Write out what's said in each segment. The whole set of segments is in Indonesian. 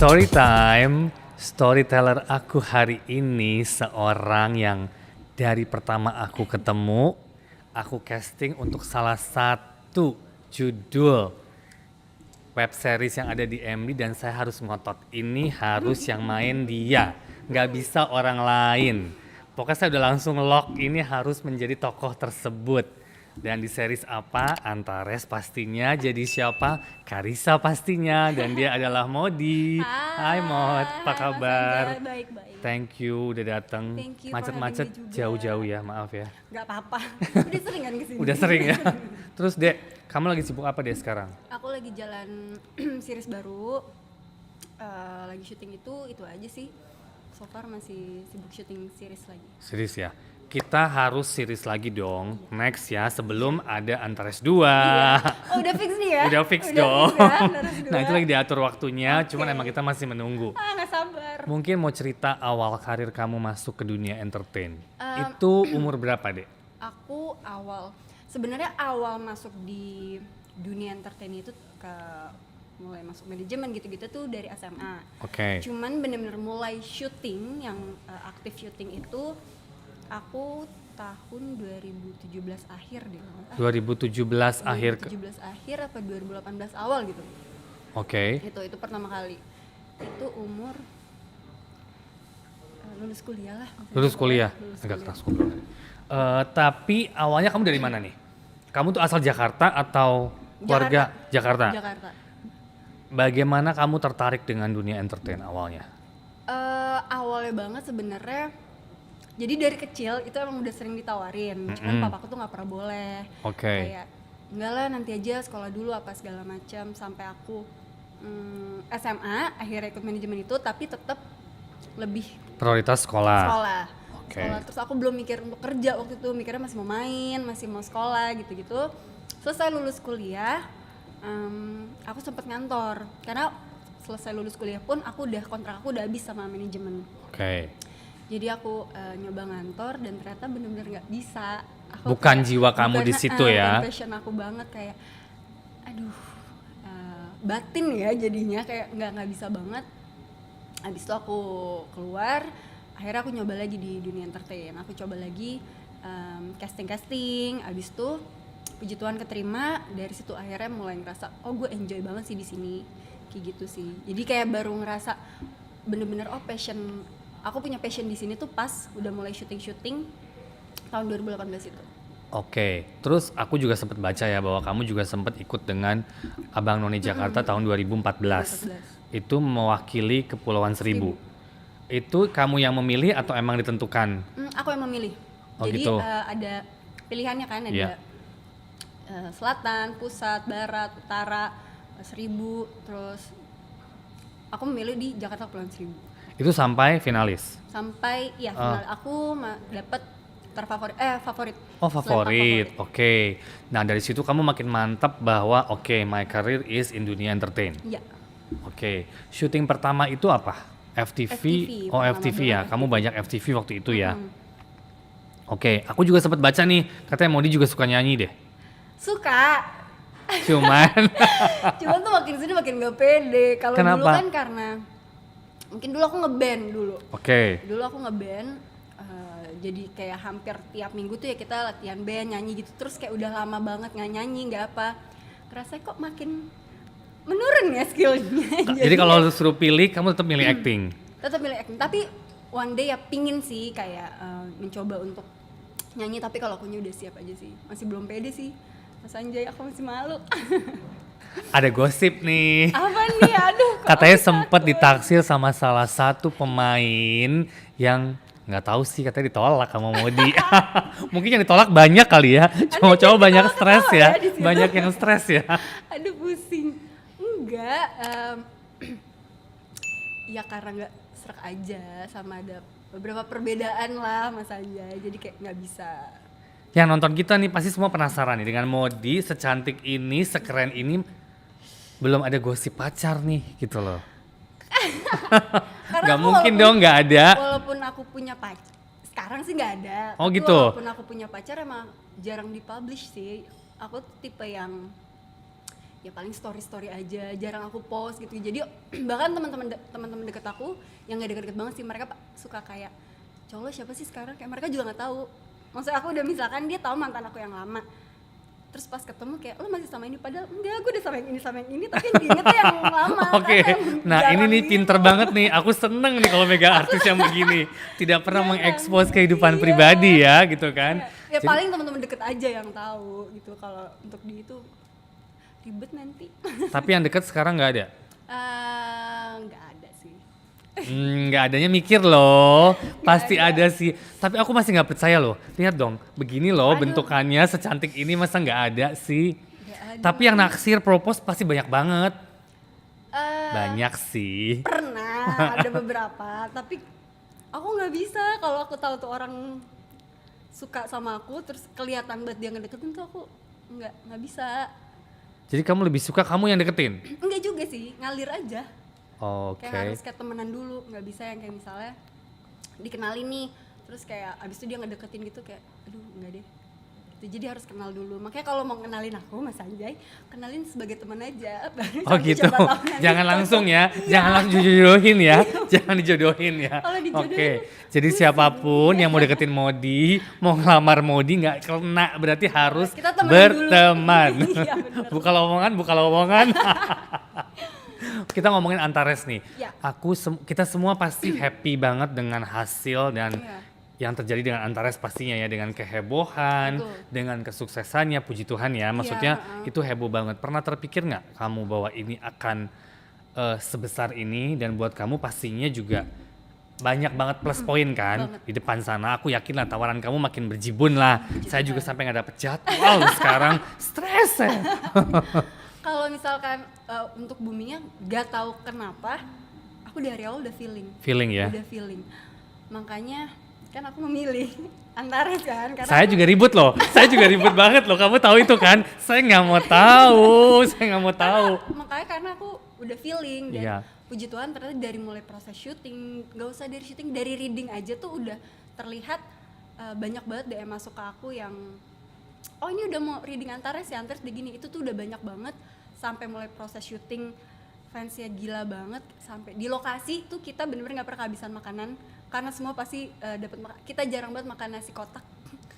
Story time, storyteller aku hari ini seorang yang dari pertama aku ketemu, aku casting untuk salah satu judul web series yang ada di MD dan saya harus ngotot. Ini harus yang main dia, nggak bisa orang lain. Pokoknya saya udah langsung lock ini harus menjadi tokoh tersebut. Dan di series apa? Antares pastinya. Jadi siapa? Karissa pastinya. Dan dia adalah Modi. Hai Mod, apa kabar? Baik-baik. Thank you udah datang. Thank you for Macet-macet having me juga. jauh-jauh ya, maaf ya. Gak apa-apa, udah sering kan kesini. Udah sering ya. Terus Dek, kamu lagi sibuk apa Dek sekarang? Aku lagi jalan series baru, lagi syuting itu aja sih. So far masih sibuk syuting series lagi. Series ya. Kita harus series lagi dong. Next ya, sebelum ada Antares 2. Oh udah fix nih ya? Udah fix dong. Fix ya, Antares 2. Nah itu lagi diatur waktunya, Oke. cuman emang kita masih menunggu. Gak sabar. Mungkin mau cerita awal karir kamu masuk ke dunia entertain. Itu umur berapa Dek? Aku sebenarnya awal masuk di dunia entertain itu mulai masuk manajemen gitu-gitu tuh dari SMA. Oke. Cuman bener-bener mulai syuting yang aktif syuting itu aku tahun 2017 akhir deh. 2017 akhir. 2017 akhir apa 2018 awal gitu. Oke. Itu pertama kali. Itu umur lulus kuliah lah. Lulus kuliah. Lulus Agak kuliah. keras ngobrol. Tapi awalnya kamu dari mana nih? Kamu tuh asal Jakarta atau keluarga Jakarta? Jakarta. Bagaimana kamu tertarik dengan dunia entertain awalnya? Awalnya banget sebenarnya. Jadi dari kecil itu emang udah sering ditawarin, cuman papaku tuh nggak pernah boleh. Oke. Kayak enggak lah nanti aja sekolah dulu apa segala macam sampai aku SMA akhirnya ikut manajemen itu, tapi tetap lebih Prioritas sekolah. sekolah. Oke. Sekolah. Terus aku belum mikir untuk kerja waktu itu, mikirnya masih mau main, masih mau sekolah gitu-gitu. Selesai lulus kuliah, aku sempat ngantor karena selesai lulus kuliah pun kontrak aku udah habis sama manajemen. Oke. Jadi aku nyoba ngantor dan ternyata bener-bener nggak bisa. Bukan jiwa kamu di situ ya? Bukan passion aku banget, kayak aduh batin ya jadinya, kayak nggak bisa banget. Habis itu aku keluar, akhirnya aku nyoba lagi di dunia entertain. Aku coba lagi casting. Habis itu puji Tuhan keterima. Dari situ akhirnya mulai ngerasa oh gue enjoy banget sih di sini, kayak gitu sih. Jadi kayak baru ngerasa bener-bener passion. Aku punya passion di sini tuh pas udah mulai syuting tahun 2018 itu. Oke, terus aku juga sempat baca ya bahwa kamu juga sempat ikut dengan Abang None Jakarta tahun 2014. Itu mewakili Kepulauan Seribu. Itu kamu yang memilih atau emang ditentukan? Aku yang memilih. Oh, jadi gitu. ada pilihannya kan, ada Iya. selatan, pusat, barat, utara, Seribu, terus aku memilih di Jakarta Kepulauan Seribu. Itu sampai finalis? Sampai final aku dapat favorit. Oh favorit, oke. Nah dari situ kamu makin mantap bahwa oke, my career is in dunia entertain. Iya. Oke, syuting pertama itu apa? FTV? Oh pertama FTV ya, banget kamu banyak FTV waktu itu ya. Oke, aku juga sempat baca nih, katanya Modi juga suka nyanyi deh. Suka. Cuman Cuman tuh makin sini makin gak pede. Kalau dulu Kenapa? kan karena mungkin dulu aku ngeband dulu. Oke. Dulu aku ngeband, jadi kayak hampir tiap minggu tuh ya kita latihan band, nyanyi gitu. Terus kayak udah lama banget nggak nyanyi, nggak apa. Kerasa kok makin menurun ya skillnya. Jadi kalau suruh pilih, kamu tetap milih acting. Tetap milih acting, tapi one day ya pingin sih kayak mencoba untuk nyanyi. Tapi kalau akunya udah siap aja sih, masih belum pede sih. Mas Anjay, aku masih malu. Ada gosip nih. Apa nih, aduh. kok Katanya aku sempat takut. ditaksir sama salah satu pemain yang nggak tahu sih, katanya ditolak sama Modi. Mungkin yang ditolak banyak kali ya. Cowok-cowok banyak stres ya. ketawa ya di situ. Banyak yang stres ya. Aduh pusing. Enggak, ya karena nggak serak aja, sama ada beberapa perbedaan lah Mas Anjay, jadi kayak nggak bisa. Yang nonton kita nih pasti semua penasaran nih dengan Modi secantik ini, sekeren ini, belum ada gosip pacar nih gitu loh. Karena Nggak aku mungkin dong nggak ada. Walaupun aku punya pacar, sekarang sih nggak ada. Oh, Tapi gitu. Walaupun aku punya pacar emang jarang dipublish sih. Aku tipe yang ya paling story aja, jarang aku post gitu. Jadi bahkan teman-teman deket aku yang nggak deket-deket banget sih, mereka suka kayak cowok siapa sih sekarang, kayak mereka juga nggak tahu. Maksud aku udah misalkan dia tahu mantan aku yang lama, terus pas ketemu kayak lo masih sama ini, padahal enggak, gue udah sama yang ini tapi yang diingetnya yang lama. Oke, nah ini nih pinter banget nih, aku seneng nih kalau mega artis yang begini, tidak pernah mengekspos kehidupan pribadi ya gitu kan. Ya paling teman-teman deket aja yang tahu gitu, kalau untuk di itu ribet nanti. Tapi yang deket sekarang nggak ada? Nggak ada sih. Nggak adanya mikir loh, pasti ada sih. Tapi aku masih nggak percaya loh. Lihat dong, begini loh bentukannya secantik ini, masa nggak ada sih? Nggak ada. Tapi yang naksir propose pasti banyak banget. Banyak sih. Pernah ada beberapa, tapi aku nggak bisa kalau aku tahu tuh orang suka sama aku terus kelihatan banget dia ngedeketin tuh, aku nggak bisa. Jadi kamu lebih suka kamu yang deketin? Enggak juga sih, ngalir aja. Oke. Kayak harus kayak temenan dulu, nggak bisa yang kayak misalnya dikenalin nih, terus kayak abis itu dia ngedeketin gitu, kayak aduh enggak deh. Jadi harus kenal dulu. Makanya kalau mau kenalin aku, Mas Anjay, kenalin sebagai teman aja. Oh gitu, jangan langsung ya, jangan langsung dijodohin ya, jangan dijodohin ya. Oke, jadi siapapun yang mau deketin Modi, mau ngelamar Modi nggak kena, berarti harus kita berteman. Iya, buka lowongan. Kita ngomongin Antares nih. Ya. Kita semua pasti happy banget dengan hasil dan yang terjadi dengan Antares pastinya ya, dengan kehebohan, dengan kesuksesannya, puji Tuhan ya. Maksudnya itu heboh banget. Pernah terpikir nggak kamu bahwa ini akan sebesar ini, dan buat kamu pastinya juga banyak banget plus poin kan di depan sana. Aku yakin lah tawaran kamu makin berjibun lah. Saya juga sampai nggak dapet jadwal sekarang, stres ya. Kalau misalkan untuk Buminya gak tahu kenapa aku dari awal udah feeling ya. Udah feeling. Makanya kan aku memilih Antares kan, karena saya juga ribut loh. Saya juga ribut banget loh. Kamu tahu itu kan? Saya nggak mau tahu. Makanya karena aku udah feeling dan Iya. puji Tuhan ternyata dari mulai proses syuting, gak usah dari syuting, dari reading aja tuh udah terlihat banyak banget DM masuk ke aku yang oh ini udah mau reading Antares ya, Antares begini. Itu tuh udah banyak banget. Sampai mulai proses syuting fansnya gila banget, sampai di lokasi tuh kita bener-bener nggak pernah kehabisan makanan karena semua pasti dapat kita jarang banget makan nasi kotak.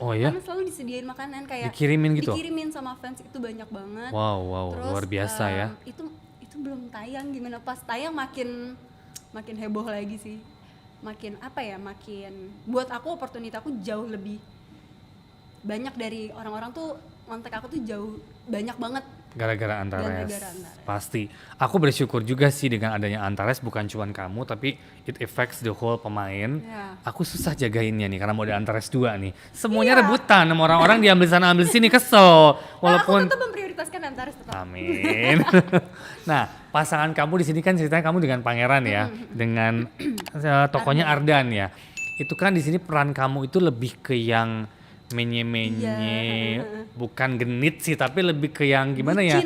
Oh ya? Karena selalu disediain makanan kayak dikirimin gitu? Dikirimin sama fans, itu banyak banget. Wow, terus, luar biasa ya. Itu belum tayang, gimana pas tayang makin heboh lagi sih. Makin apa ya, makin buat aku opportunity aku jauh lebih banyak dari orang-orang tuh kontak aku tuh jauh banyak banget. Gara-gara Antares. Pasti. Aku bersyukur juga sih dengan adanya Antares, bukan cuma kamu tapi it affects the whole pemain. Aku susah jagainnya nih karena mau ada Antares 2 nih. Semuanya rebutan sama orang-orang, diambil sana ambil sini, kesel. Walaupun aku tetap memprioritaskan Antares tetap. Amin. Nah, pasangan kamu di sini kan ceritanya kamu dengan Pangeran ya, dengan tokohnya Ardan ya. Itu kan di sini peran kamu itu lebih ke yang menye-menye, bukan genit sih, tapi lebih ke yang gimana ya?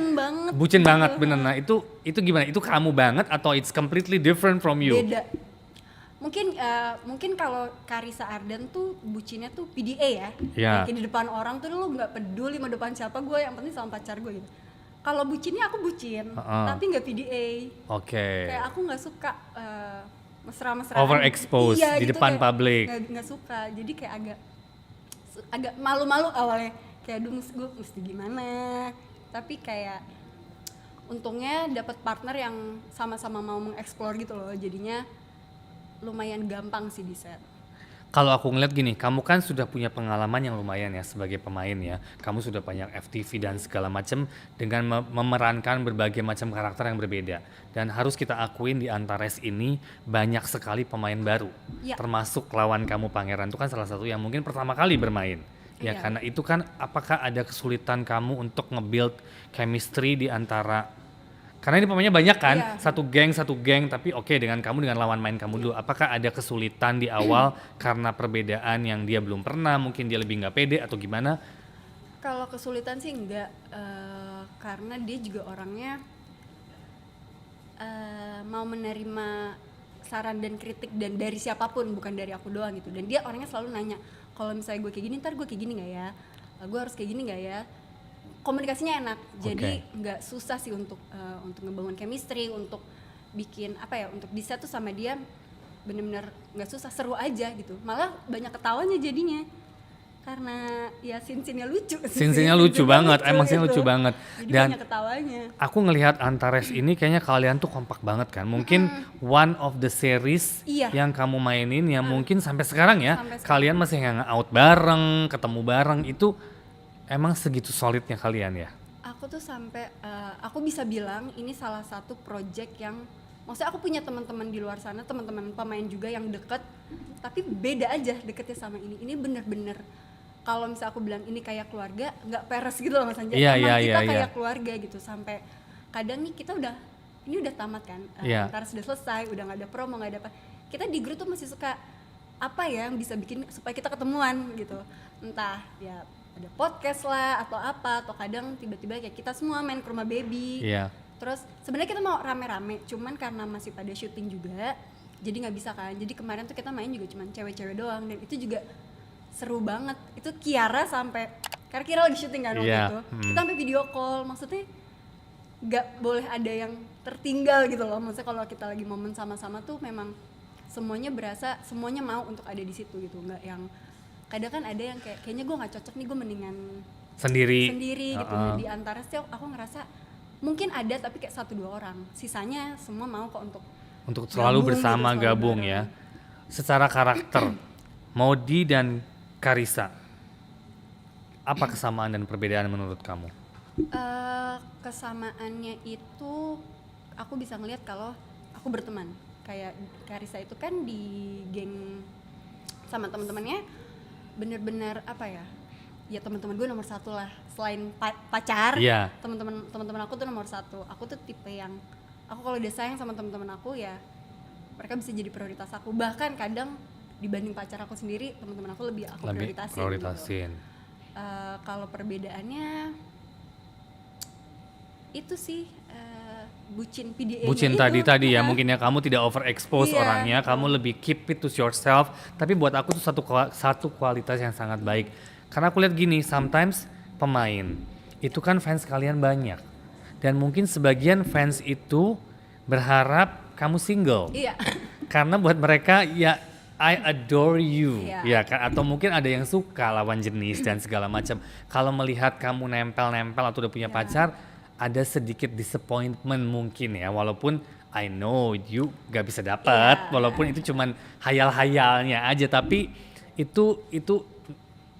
Bucin banget, bener. Nah itu gimana? Itu kamu banget atau it's completely different from you? Beda. Mungkin kalau Karissa Ardan tuh bucinnya tuh PDA ya. Kayak di depan orang tuh lu nggak peduli mau depan siapa, gue yang penting sama pacar gue gitu. Kalau bucinnya aku bucin, tapi nggak PDA. Kayak aku nggak suka mesra-mesraan. Overexposed di gitu, depan publik. Nggak suka, jadi kayak agak malu-malu awalnya, kayak aduh gue mesti gimana, tapi kayak untungnya dapat partner yang sama-sama mau mengeksplor gitu loh, jadinya lumayan gampang sih di set. Kalau aku ngeliat gini, kamu kan sudah punya pengalaman yang lumayan ya sebagai pemain ya. Kamu sudah banyak FTV dan segala macam dengan memerankan berbagai macam karakter yang berbeda. Dan harus kita akuin di Antares ini banyak sekali pemain baru. Termasuk lawan kamu Pangeran, itu kan salah satu yang mungkin pertama kali bermain. Ya karena itu kan, apakah ada kesulitan kamu untuk nge-build chemistry di antara, karena ini pemainnya banyak kan, satu geng, tapi oke, dengan kamu, dengan lawan main kamu dulu, apakah ada kesulitan di awal karena perbedaan yang dia belum pernah, mungkin dia lebih nggak pede atau gimana? Kalau kesulitan sih enggak, karena dia juga orangnya mau menerima saran dan kritik dan dari siapapun, bukan dari aku doang gitu. Dan dia orangnya selalu nanya, kalau misalnya gue kayak gini, ntar gue kayak gini nggak ya, gue harus kayak gini nggak ya. komunikasinya enak. Jadi Oke. nggak susah sih untuk ngebangun chemistry, untuk bikin apa ya, untuk bisa tuh sama dia bener-bener nggak susah, seru aja gitu. Malah banyak ketawanya jadinya. Karena ya scene-nya lucu. Scene-nya lucu banget, emang scene lucu banget. Jadi Dan banyak ketawanya. aku ngelihat Antares ini kayaknya kalian tuh kompak banget kan. Mungkin one of the series Iya. yang kamu mainin yang mungkin sampai sekarang ya, Sampai sekarang. kalian masih hangout bareng, ketemu bareng, itu emang segitu solidnya kalian ya? Aku tuh sampai aku bisa bilang ini salah satu project yang maksudnya aku punya teman-teman di luar sana, teman-teman pemain juga yang deket, tapi beda aja deketnya sama ini. Ini bener-bener kalau misalnya aku bilang ini kayak keluarga, nggak peres gitu loh Mas Anja. Iya, Emang iya, kita iya, kayak iya. keluarga gitu, sampai kadang nih kita ini udah tamat kan, Iya. ntar sudah selesai, udah nggak ada promo, nggak ada apa. Kita di grup tuh masih suka apa ya yang bisa bikin supaya kita ketemuan gitu. Entah ya ada podcast lah atau apa, atau kadang tiba-tiba kayak kita semua main ke rumah baby. Iya. Terus sebenarnya kita mau rame-rame, cuman karena masih pada syuting juga, jadi nggak bisa kan. Jadi kemarin tuh kita main juga cuman cewek-cewek doang, dan itu juga seru banget. Itu Kiara sampai, karena Kiara lagi syuting kan waktu Iya, itu, kita sampai video call. Maksudnya nggak boleh ada yang tertinggal gitu loh. Maksudnya kalau kita lagi momen sama-sama tuh memang semuanya berasa, semuanya mau untuk ada di situ gitu. Nggak yang kadang kan ada yang kayaknya gue nggak cocok nih, gue mendingan Sendiri. gitu. Nah, di antara sih aku ngerasa mungkin ada tapi kayak 1-2 orang, sisanya semua mau kok untuk Selalu gabung bersama, gitu, selalu gabung bareng. ya. Secara karakter, Maudy dan Carissa, apa kesamaan dan perbedaan menurut kamu? Kesamaannya itu aku bisa ngelihat kalau aku berteman. Kayak Carissa itu kan di geng sama teman-temannya bener-bener apa ya? Ya teman-teman gue nomor 1 lah, selain pacar. Iya. Teman-teman aku tuh nomor 1. Aku tuh tipe yang aku kalau udah sayang sama teman-teman aku ya mereka bisa jadi prioritas aku. Bahkan kadang dibanding pacar aku sendiri, teman-teman aku lebih aku prioritasin. Gitu. Kalau perbedaannya itu sih bucin PDA-nya Bucin itu. tadi ya, mungkin ya kamu tidak overexpose Iya. orangnya, kamu lebih keep it to yourself. Tapi buat aku tuh satu kualitas yang sangat baik. Karena aku lihat gini, sometimes pemain itu kan fans kalian banyak, dan mungkin sebagian fans itu berharap kamu single. Iya. Karena buat mereka ya I adore you, Iya. ya kan? Atau mungkin ada yang suka lawan jenis dan segala macam. Kalau melihat kamu nempel-nempel atau udah punya pacar, ada sedikit disappointment mungkin ya. Walaupun I know you gak bisa dapat, Iya. walaupun itu cuman hayal-hayalnya aja. Tapi itu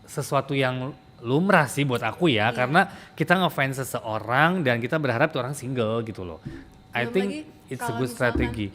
sesuatu yang lumrah sih buat aku ya, karena kita ngefans seseorang dan kita berharap tuh orang single gitu loh. I Belum think lagi it's a kalau good misalkan strategy.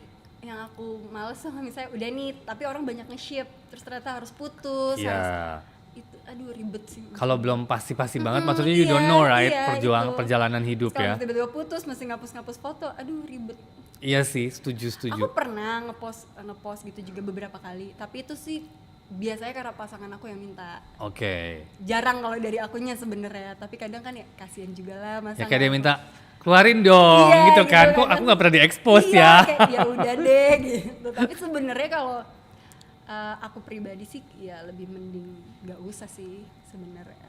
Yang aku males sama misalnya udah nih, tapi orang banyak nge-ship, terus ternyata harus putus. Iya. Itu aduh ribet sih. Kalau belum pasti-pasti banget, maksudnya you don't know right, itu. perjalanan hidup Sekarang ya. tiba-tiba putus, mesti ngapus-ngapus foto, aduh ribet. Iya sih, setuju. Aku pernah ngepost gitu juga beberapa kali, tapi itu sih biasanya karena pasangan aku yang minta. Oke. Jarang kalau dari akunya sebenarnya, tapi kadang kan ya kasihan juga lah masa Ya kayak dia nggak- minta keluarin dong Iya, gitu kan. Kok kan. aku nggak pernah diekspos Iya, ya. kayak ya udah deh gitu. Tapi sebenarnya kalau aku pribadi sih ya lebih mending nggak usah sih sebenarnya.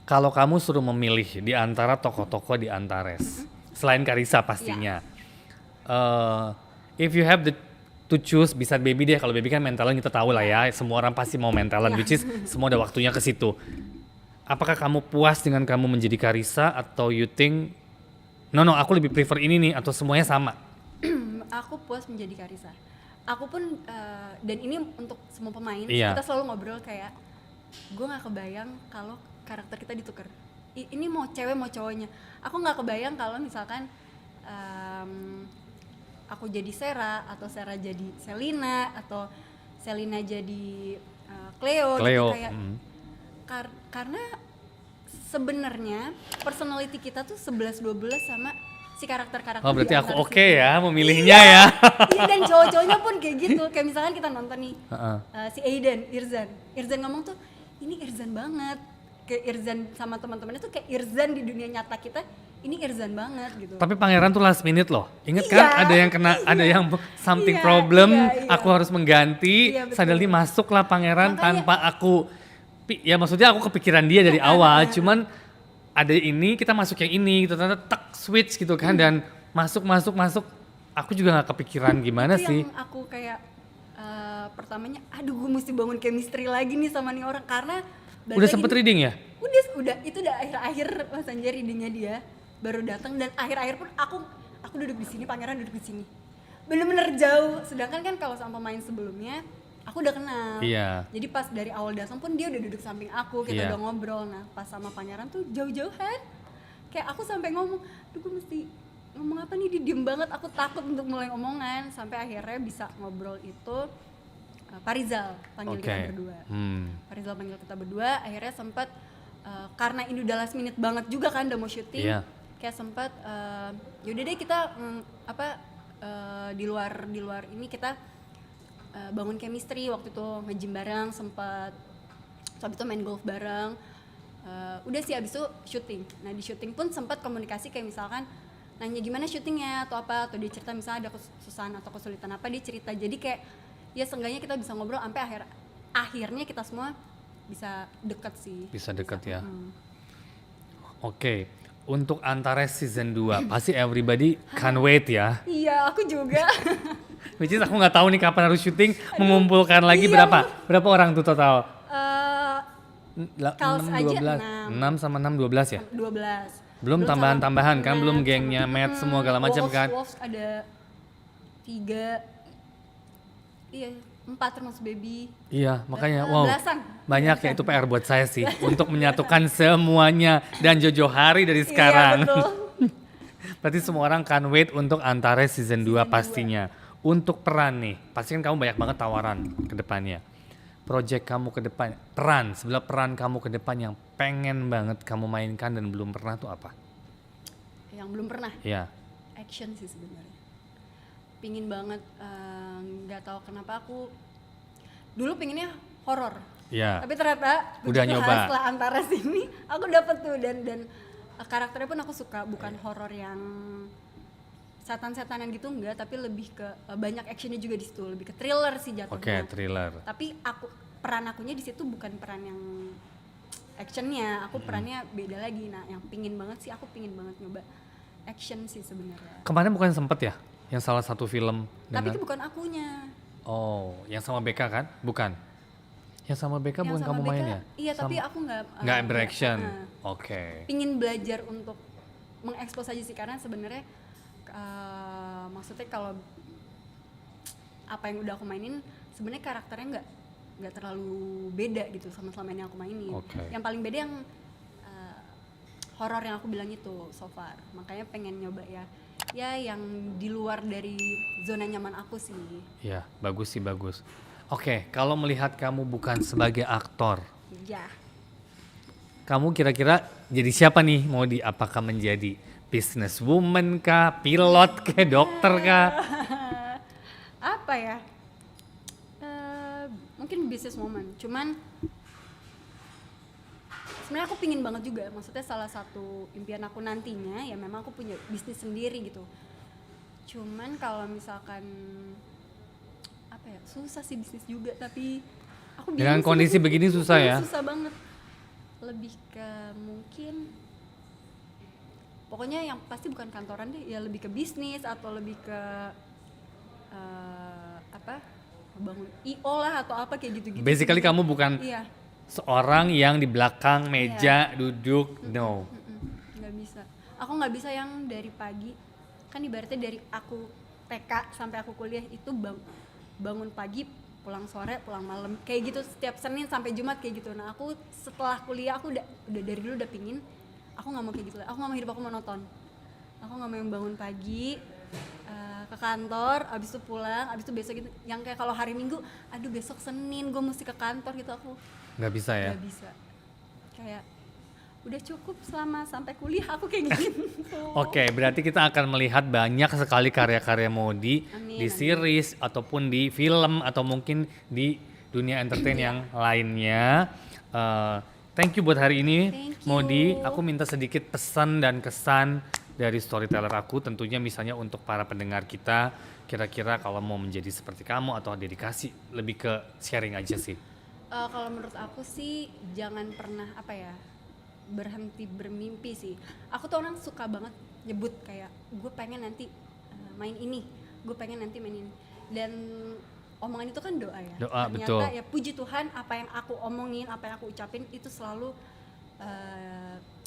Kalau kamu suruh memilih di antara tokoh-tokoh di Antares, selain Carissa pastinya. If you have to choose, bisa Baby deh. Kalau Baby kan mentalan kita tahu lah ya. Semua orang pasti mau mentalan, which is semua ada waktunya ke situ. Apakah kamu puas dengan kamu menjadi Carissa atau you think no aku lebih prefer ini nih, atau semuanya sama? Aku puas menjadi Carissa. Aku pun dan ini untuk semua pemain, Iya. kita selalu ngobrol kayak gue nggak kebayang kalau karakter kita ditukar. Ini mau cewek mau cowoknya. Aku nggak kebayang kalau misalkan aku jadi Sera atau Sera jadi Selina atau Selina jadi Cleo gitu kayak karena sebenarnya personality kita tuh 11-12 sama si karakter-karakter. Oh berarti di aku antara oke situ. ya memilihnya ya. Iya, dan cowok-cowoknya pun kayak gitu. Kayak misalkan kita nonton nih si Irzan ngomong tuh ini Irzan banget. Kayak Irzan sama teman-temannya tuh kayak Irzan di dunia nyata kita. Ini Irzan banget gitu. Tapi pangeran tuh last minute loh. Ingat kan Iya, ada yang kena, ada yang something Iya, problem, iya. aku harus mengganti. Iya, betul. Suddenly masuklah pangeran Makanya- tanpa aku, ya maksudnya aku kepikiran dia dari awal. Cuman ada ini kita masuk yang ini gitu, ternyata tek switch gitu kan dan masuk. Aku juga nggak kepikiran gimana Itu sih. yang aku kayak pertamanya aduh gue mesti bangun chemistry lagi nih sama nih orang karena balik Udah lagi sempet nih, reading ya? udah itu udah akhir Mas Anjar readingnya dia baru datang dan akhir pun aku duduk di sini, pangeran duduk di sini, bener-bener jauh. Sedangkan kan kalau sama pemain sebelumnya aku udah kenal, Iya. jadi pas dari awal datang pun dia udah duduk samping aku, kita Iya. udah ngobrol. Nah pas sama pangeran tuh jauh-jauhan, kayak aku sampai ngomong, duh gue mesti ngomong apa nih, dia diem banget, aku takut untuk mulai omongan, sampai akhirnya bisa ngobrol itu Pak Rizal panggil Oke. kita berdua. Pak Rizal panggil kita berdua, akhirnya sempat karena ini udah last minute banget juga kan, udah mau syuting, Iya. kayak sempat yaudah deh kita di luar ini kita bangun chemistry. Waktu itu nge-gym bareng sempat, habis itu main golf bareng. Udah sih abis itu syuting. Nah di syuting pun sempat komunikasi kayak misalkan nanya gimana syutingnya atau apa, atau dia cerita misalnya ada kesusahan atau kesulitan apa, dia cerita. Jadi kayak ya seenggaknya kita bisa ngobrol sampai akhirnya kita semua bisa deket sih. Bisa deket ya. Oke, untuk Antares season 2 pasti everybody can't wait ya. Iya aku juga. Which is aku nggak tahu nih kapan harus syuting, mengumpulkan lagi iya. berapa orang tuh total? Kals aja 6 sama 6 12 ya? 12. Belum tambahan-tambahan kan, belum gengnya, Matt semua segala macam kan. Wolves ada 3, iya 4 termasuk baby. Iya, makanya wow. Belasan. Banyak ya, itu PR buat saya sih untuk menyatukan semuanya dan Jojo Hari dari sekarang. Iya betul. Berarti semua orang can wait untuk Antares season 2 pastinya. Untuk peran nih, pasti kan kamu banyak banget tawaran ke depannya. Project kamu ke depan, sebelah peran kamu ke depan yang pengen banget kamu mainkan dan belum pernah tuh apa? Yang belum pernah. Iya. Action sih sebenarnya. Pingin banget, nggak tahu kenapa aku dulu pinginnya horor. Iya. Tapi ternyata Udah begitu nyoba. setelah Antares ini aku dapet tuh dan karakternya pun aku suka, bukan horor yang setan-setanan gitu enggak, tapi lebih ke banyak actionnya juga di situ, lebih ke thriller sih jatuhnya. Oke, thriller. Tapi peran akunya di situ bukan peran yang actionnya, aku perannya beda lagi. Nah, yang pingin banget sih, aku pingin banget nyoba action sih sebenarnya. Kemarin bukan sempet ya, yang salah satu film Tapi dengan... itu bukan akunya. Oh, yang sama BK kan? Bukan. Yang sama BK Yang bukan sama kamu BK, main ya? Iya, tapi aku nggak beraction. Oke. Pingin belajar untuk mengekspos aja sih, karena sebenarnya maksudnya kalau apa yang udah aku mainin sebenarnya karakternya nggak terlalu beda gitu sama selama ini aku mainin. Oke. Yang paling beda yang horor yang aku bilang itu so far. Makanya pengen nyoba ya yang di luar dari zona nyaman aku sih. Ya, bagus sih, bagus. Oke, kalau melihat kamu bukan sebagai aktor, Ya. kamu kira-kira jadi siapa nih? Mau apakah menjadi businesswoman kah, pilot kah, dokter kah? Apa ya? Mungkin business woman. Cuman sebenarnya aku pingin banget juga. Maksudnya salah satu impian aku nantinya ya memang aku punya bisnis sendiri gitu. Cuman kalau misalkan apa ya, susah sih bisnis juga, tapi aku bingung Dengan sih kondisi bisnis. begini susah ya? Susah banget. Lebih ke mungkin pokoknya yang pasti bukan kantoran deh, ya lebih ke bisnis atau lebih ke bangun IO lah atau apa kayak gitu-gitu. Basically kamu bukan Iya, seorang yang di belakang meja duduk, no. nggak bisa. Aku nggak bisa yang dari pagi, kan ibaratnya dari aku TK sampai aku kuliah itu bangun pagi, pulang sore, pulang malam, kayak gitu setiap Senin sampai Jumat kayak gitu. Nah aku setelah kuliah aku udah dari dulu udah pingin, aku nggak mau kayak gitu. Aku nggak mau hidup aku monoton. Aku nggak mau yang bangun pagi ke kantor, abis itu pulang, abis itu besok gitu. Yang kayak kalau hari Minggu, aduh besok Senin gue mesti ke kantor gitu, aku Nggak bisa ya? nggak bisa. Kayak udah cukup selama sampai kuliah aku kayak gitu. Oke, berarti kita akan melihat banyak sekali karya-karya Modi Amin, di amin. series ataupun di film atau mungkin di dunia entertain yang lainnya. Thank you buat hari ini, Thank you. Modi. Aku minta sedikit pesan dan kesan dari storyteller aku, tentunya misalnya untuk para pendengar kita, kira-kira kalau mau menjadi seperti kamu atau dedikasi, lebih ke sharing aja sih. Kalau menurut aku sih jangan pernah berhenti bermimpi sih. Aku tuh orang suka banget nyebut kayak gue pengen nanti main ini, gue pengen nanti main ini. Dan omongan itu kan doa ya. Doa, Ternyata betul. ya puji Tuhan apa yang aku omongin, apa yang aku ucapin itu selalu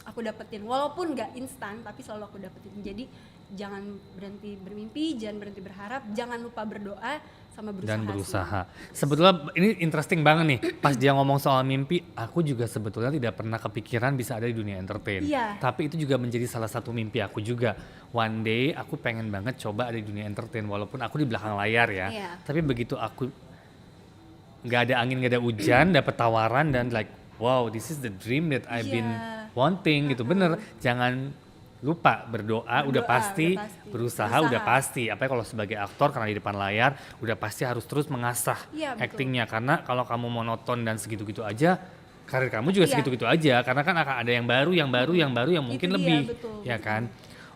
aku dapetin. Walaupun gak instan tapi selalu aku dapetin. Jadi jangan berhenti bermimpi, jangan berhenti berharap, jangan lupa berdoa sama berusaha. Dan berusaha. Sih. Sebetulnya ini interesting banget nih. Pas dia ngomong soal mimpi, aku juga sebetulnya tidak pernah kepikiran bisa ada di dunia entertain. Iya. Tapi itu juga menjadi salah satu mimpi aku juga. One day aku pengen banget coba ada di dunia entertain walaupun aku di belakang layar ya. Iya. Tapi begitu aku nggak ada angin, nggak ada hujan, dapat tawaran dan like wow, this is the dream that I've been wanting gitu. Bener, jangan lupa berdoa udah pasti, berusaha udah pasti. Apalagi kalau sebagai aktor karena di depan layar udah pasti harus terus mengasah actingnya. Karena kalau kamu monoton dan segitu-gitu aja, karir kamu juga segitu-gitu aja. Karena kan akan ada yang baru, yang mungkin itu lebih, betul, ya betul. kan?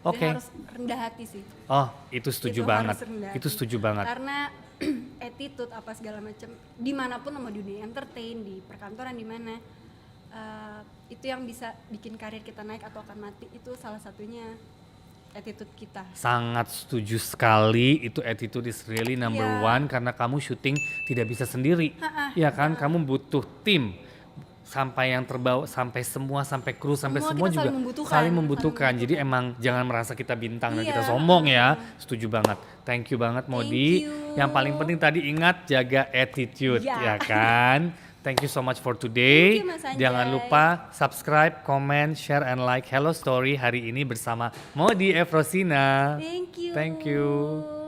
Dan Oke. harus rendah hati sih. Oh, itu setuju banget. Harus rendah Itu hati. setuju banget. Karena attitude apa segala macam dimanapun sama dunia entertain, di perkantoran di mana itu yang bisa bikin karir kita naik atau akan mati, itu salah satunya attitude kita. Sangat setuju sekali, itu attitude is really number one karena kamu syuting tidak bisa sendiri. Ya kan, kamu butuh tim. Sampai yang terbawa, sampai semua, sampai kru, sampai semua juga saling membutuhkan. Jadi emang jangan merasa kita bintang dan kita sombong ya. Setuju banget. Thank you banget Modi. Yang paling penting tadi ingat jaga attitude ya kan. Thank you so much for today. Jangan lupa subscribe, comment, share, and like Hello Story hari ini bersama Modi Efrosina. Thank you. Thank you.